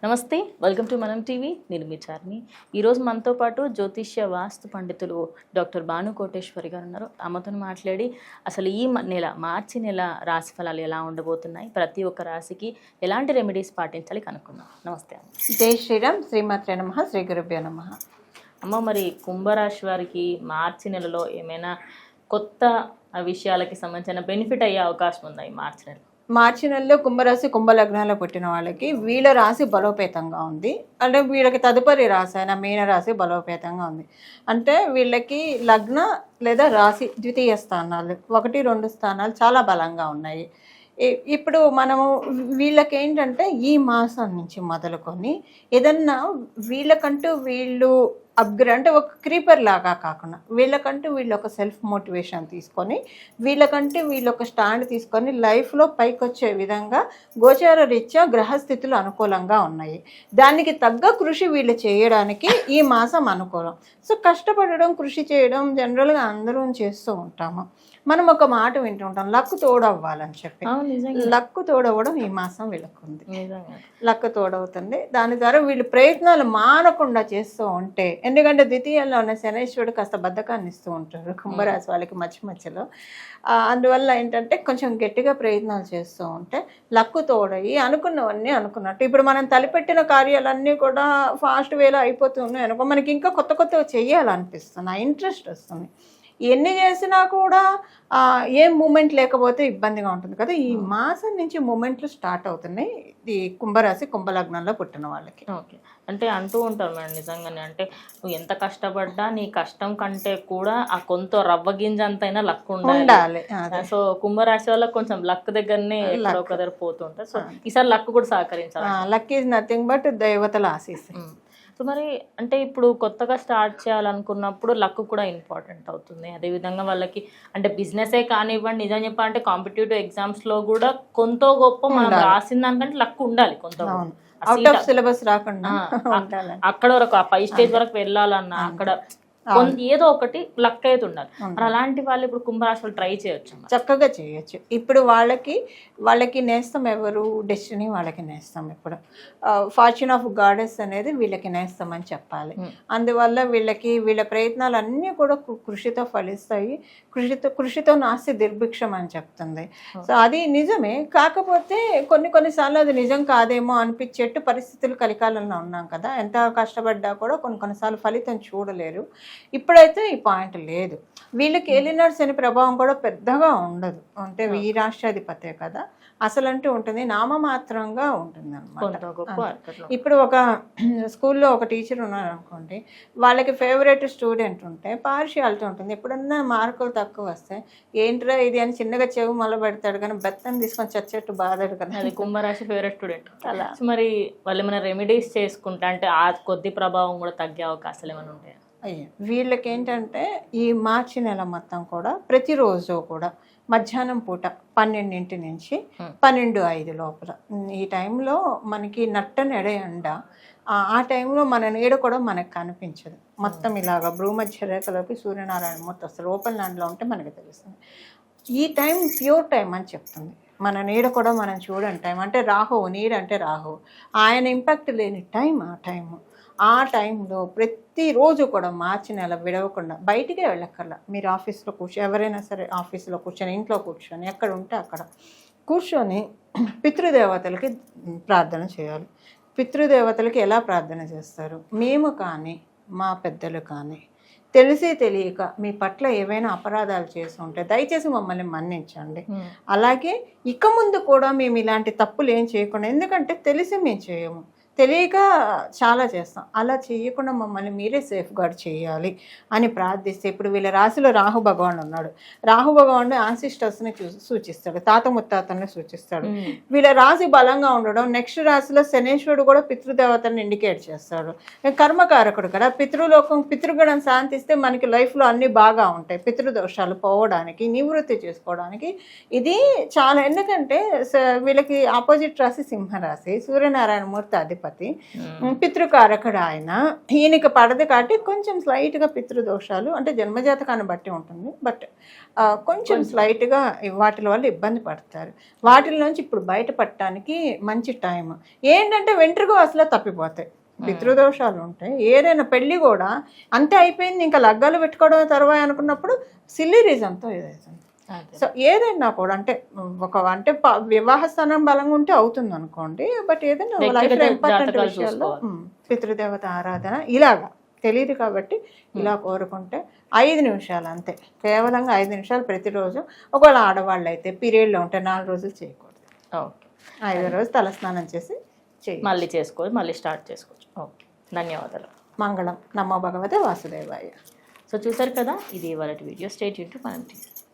నమస్తే, welcome to మనం TV. నేను మీ చార్మి. ఈరోజు మనతో పాటు జ్యోతిష్య వాస్తు పండితులు డాక్టర్ భాను కోటేశ్వరి గారు ఉన్నారు. ఆమెతో మాట్లాడి అసలు ఈ నెల మార్చి నెల రాశి ఫలాలు ఎలా ఉండబోతున్నాయి, ప్రతి ఒక్క రాశికి ఎలాంటి రెమెడీస్ పాటించాలి కనుక్కుందాం. నమస్తే అమ్మ. జై శ్రీరామ్. శ్రీమాత్రే నమః. శ్రీ గురుభ్యో నమః. అమ్మ, మరి కుంభరాశి వారికి మార్చి నెలలో ఏమైనా కొత్త విషయాలకి సంబంధించిన బెనిఫిట్ అయ్యే అవకాశం ఉందా ఈ మార్చి నెల? మార్చి నెలలో కుంభరాశి కుంభలగ్నాల్లో పుట్టిన వాళ్ళకి వీళ్ళ రాశి బలోపేతంగా ఉంది. అంటే వీళ్ళకి తదుపరి రాశి అయిన మీన రాశి బలోపేతంగా ఉంది. అంటే వీళ్ళకి లగ్న లేదా రాశి ద్వితీయ స్థానాలు 1, 2 స్థానాలు చాలా బలంగా ఉన్నాయి. ఇప్పుడు మనము వీళ్ళకి ఏంటంటే ఈ మాసం నుంచి మొదలుకొని ఏదన్నా వీళ్ళకంటూ వీళ్ళు అంటే ఒక క్రీపర్ లాగా కాకుండా వీళ్ళకంటూ వీళ్ళు ఒక సెల్ఫ్ మోటివేషన్ తీసుకొని వీళ్ళకంటూ వీళ్ళు ఒక స్టాండ్ తీసుకొని లైఫ్లో పైకి వచ్చే విధంగా గోచార రీత్యా గ్రహస్థితులు అనుకూలంగా ఉన్నాయి. దానికి తగ్గ కృషి వీళ్ళు చేయడానికి ఈ మాసం అనుకూలం. సో కష్టపడడం, కృషి చేయడం జనరల్గా అందరం చేస్తూ ఉంటాము. మనం ఒక మాట వింటూ ఉంటాం, లక్కు తోడవ్వాలని చెప్పి. లక్కు తోడవడం ఈ మాసం వీళ్ళకుంది. లక్కు తోడవుతుంది. దాని ద్వారా వీళ్ళు ప్రయత్నాలు మానకుండా చేస్తూ ఉంటే, ఎందుకంటే ద్వితీయంలో ఉన్న శనేశ్వరుడు కాస్త బద్ధకాన్ని ఇస్తూ ఉంటారు కుంభరాశి వాళ్ళకి మధ్యలో. అందువల్ల ఏంటంటే కొంచెం గట్టిగా ప్రయత్నాలు చేస్తూ ఉంటే లక్కు తోడయి అనుకున్నవన్నీ అనుకున్నట్టు. ఇప్పుడు మనం తలపెట్టిన కార్యాలన్నీ కూడా ఫాస్ట్ వేలో అయిపోతూ ఉన్నాయి అనుకో, మనకి ఇంకా కొత్త కొత్తగా చెయ్యాలనిపిస్తుంది, ఇంట్రెస్ట్ వస్తుంది. ఎన్ని చేసినా కూడా ఏం మూమెంట్ లేకపోతే ఇబ్బందిగా ఉంటుంది కదా. ఈ మాసం నుంచి మూమెంట్లు స్టార్ట్ అవుతున్నాయి ఈ కుంభరాశి కుంభలగ్నంలో పుట్టిన వాళ్ళకి. ఓకే, అంటే అంటూ ఉంటారు మేడం, నిజంగానే అంటే నువ్వు ఎంత కష్టపడ్డా నీ కష్టం కంటే కూడా ఆ కొంత రవ్వ గింజ అంతైనా లక్ ఉండాలి. సో కుంభరాశి వాళ్ళకి కొంచెం లక్ దగ్గరనే ఒక దగ్గర పోతుంటారు. సో ఈసారి లక్ కూడా సహకరించాలి. లక్ ఈజ్ నథింగ్ బట్ దేవతల ఆశీస్. సో మరి అంటే ఇప్పుడు కొత్తగా స్టార్ట్ చేయాలనుకున్నప్పుడు లక్ కూడా ఇంపార్టెంట్ అవుతుంది. అదేవిధంగా వాళ్ళకి అంటే బిజినెసే కానివ్వండి, నిజం చెప్పాలంటే కాంపిటేటివ్ ఎగ్జామ్స్లో కూడా కొంత గొప్ప మనం రాసిన దానికంటే లక్ ఉండాలి. కొంత సిలబస్ రాకుండా అక్కడ వరకు ఆ 5 స్టేజ్ వరకు వెళ్ళాలన్నా అక్కడ ఏదో ఒకటి లక్ అయితే ఉండాలి. మరి అలాంటి వాళ్ళు ఇప్పుడు కుంభరాశి ట్రై చేయొచ్చు, చక్కగా చేయొచ్చు. ఇప్పుడు వాళ్ళకి నేస్తం ఎవరు? డెస్టినీ వాళ్ళకి నేస్తాం. ఇప్పుడు ఫార్చ్యూన్ ఆఫ్ గాడెస్ అనేది వీళ్ళకి నేస్తాం అని చెప్పాలి. అందువల్ల వీళ్ళ ప్రయత్నాలు అన్నీ కూడా కృషితో ఫలిస్తాయి. కృషితో నాస్తి దుర్భిక్షం అని చెప్తుంది. సో అది నిజమే. కాకపోతే కొన్నిసార్లు అది నిజం కాదేమో అనిపించేట్టు పరిస్థితులు కలికాలంలో ఉన్నాం కదా. ఎంత కష్టపడ్డా కూడా కొన్నిసార్లు ఫలితం చూడలేరు. ఇప్పుడైతే ఈ పాయింట్ లేదు. వీళ్ళకి ఏలినాడు శని ప్రభావం కూడా పెద్దగా ఉండదు. అంటే ఈ రాష్ట్రాధిపతే కదా, అసలంటూ ఉంటుంది, నామమాత్రంగా ఉంటుంది అనమాట. ఇప్పుడు ఒక స్కూల్లో ఒక టీచర్ ఉన్నారు అనుకోండి, వాళ్ళకి ఫేవరెట్ స్టూడెంట్ ఉంటే పార్షియాలిటీ ఉంటుంది. ఎప్పుడన్నా మార్కులు తక్కువ వస్తే ఏంట్రా ఇది అని చిన్నగా చెవు మొదలు పెడతాడు, కానీ బెత్తం తీసుకొని చచ్చేట్టు బాధాడు కదా. అది కుంభరాశి ఫేవరెట్ స్టూడెంట్ అలా. మరి వాళ్ళు ఏమైనా రెమెడీస్ చేసుకుంటా అంటే ఆ కొద్ది ప్రభావం కూడా తగ్గే అవకాశాలు ఏమైనా ఉంటాయి? వీళ్ళకి ఏంటంటే ఈ మార్చి నెల మొత్తం కూడా ప్రతిరోజు కూడా మధ్యాహ్నం పూట 12 నుంచి 12:05 లోపల ఈ టైంలో మనకి నట్టని ఎండ, ఆ టైంలో మన నీడ కూడా మనకు కనిపించదు. మొత్తం ఇలాగా భూమధ్య రేఖలోకి సూర్యనారాయణ మూర్తి వస్తారు. ఓపెన్ ల్యాండ్లో ఉంటే మనకి తెలుస్తుంది. ఈ టైం ప్యూర్ టైం అని చెప్తుంది. మన నీడ కూడా మనం చూడని టైం. అంటే రాహువు, నీడ అంటే రాహువు, ఆయన ఇంపాక్ట్ లేని టైం ఆ టైము. ఆ టైంలో ప్రతిరోజు కూడా మార్చి నెల విడవకుండా బయటికే వెళ్ళక్కర్లా. మీరు ఆఫీస్లో ఎవరైనా సరే ఆఫీస్లో కూర్చొని, ఇంట్లో కూర్చొని, ఎక్కడ ఉంటే అక్కడ కూర్చొని పితృదేవతలకి ప్రార్థన చేయాలి. పితృదేవతలకి ఎలా ప్రార్థన చేస్తారు? మేము కానీ మా పెద్దలు కానీ తెలిసి తెలియక మీ పట్ల ఏవైనా అపరాధాలు చేసి ఉంటే దయచేసి మమ్మల్ని మన్నించండి. అలాగే ఇక ముందు కూడా మేము ఇలాంటి తప్పులు ఏం చేయకుండా, ఎందుకంటే తెలిసి మేము చేయము, తెలియక చాలా చేస్తాం, అలా చేయకుండా మమ్మల్ని మీరే సేఫ్ గార్డ్ చేయాలి అని ప్రార్థిస్తే, ఇప్పుడు వీళ్ళ రాశిలో రాహు భగవాన్ ఉన్నాడు. రాహు భగవానుడు యాన్సిస్టర్స్ని సూచిస్తాడు, తాత ముత్తాతల్ని సూచిస్తాడు. వీళ్ళ రాశి బలంగా ఉండడం, నెక్స్ట్ రాశిలో శనేశ్వరుడు కూడా పితృదేవతని ఇండికేట్ చేస్తాడు. కర్మకారకుడు కదా, పితృగణం శాంతిస్తే మనకి లైఫ్లో అన్నీ బాగా ఉంటాయి. పితృదోషాలు పోవడానికి, నివృత్తి చేసుకోవడానికి ఇది చాలా. ఎందుకంటే వీళ్ళకి ఆపోజిట్ రాశి సింహరాశి, సూర్యనారాయణ మూర్తి అధిపతి. అధిపతి, పితృకారకుడు ఆయన. ఈయనకి పడదు కాబట్టి కొంచెం స్లైట్గా పితృదోషాలు అంటే జన్మజాతకాన్ని బట్టి ఉంటుంది. బట్ కొంచెం స్లైట్గా వాటి వల్ల ఇబ్బంది పడతారు. వాటి నుంచి ఇప్పుడు బయటపడటానికి మంచి టైం ఏంటంటే వెంట్రుక అసలు తప్పిపోతాయి. పితృదోషాలు ఉంటాయి. ఏదైనా పెళ్ళి కూడా అంతే అయిపోయింది, ఇంకా లగ్గాలు పెట్టుకోవడం తర్వాత అనుకున్నప్పుడు సిల్లీ రీజన్తో ఏదైతుంది. సో ఏదైనా కూడా అంటే వివాహ స్థానం బలంగా ఉంటే అవుతుంది అనుకోండి. బట్ ఏదైనా లైఫ్లో ఇంపార్టెంట్ విషయాల్లో పితృదేవత ఆరాధన ఇలాగా తెలియదు కాబట్టి ఇలా కోరుకుంటే 5 నిమిషాలు అంతే, కేవలంగా 5 నిమిషాలు ప్రతిరోజు. ఒకవేళ ఆడవాళ్ళు అయితే పీరియడ్లో ఉంటే 4 రోజులు చేయకూడదు. ఓకే, 5వ రోజు తలస్నానం చేసి మళ్ళీ చేసుకోవచ్చు, మళ్ళీ స్టార్ట్ చేసుకోవచ్చు. ఓకే, ధన్యవాదాలు. మంగళం. నమో భగవతే వాసుదేవాయ. సో చూసారు కదా, ఇది ఇవాళ వీడియో. స్టే ట్యూన్ టు మనం టీవీ.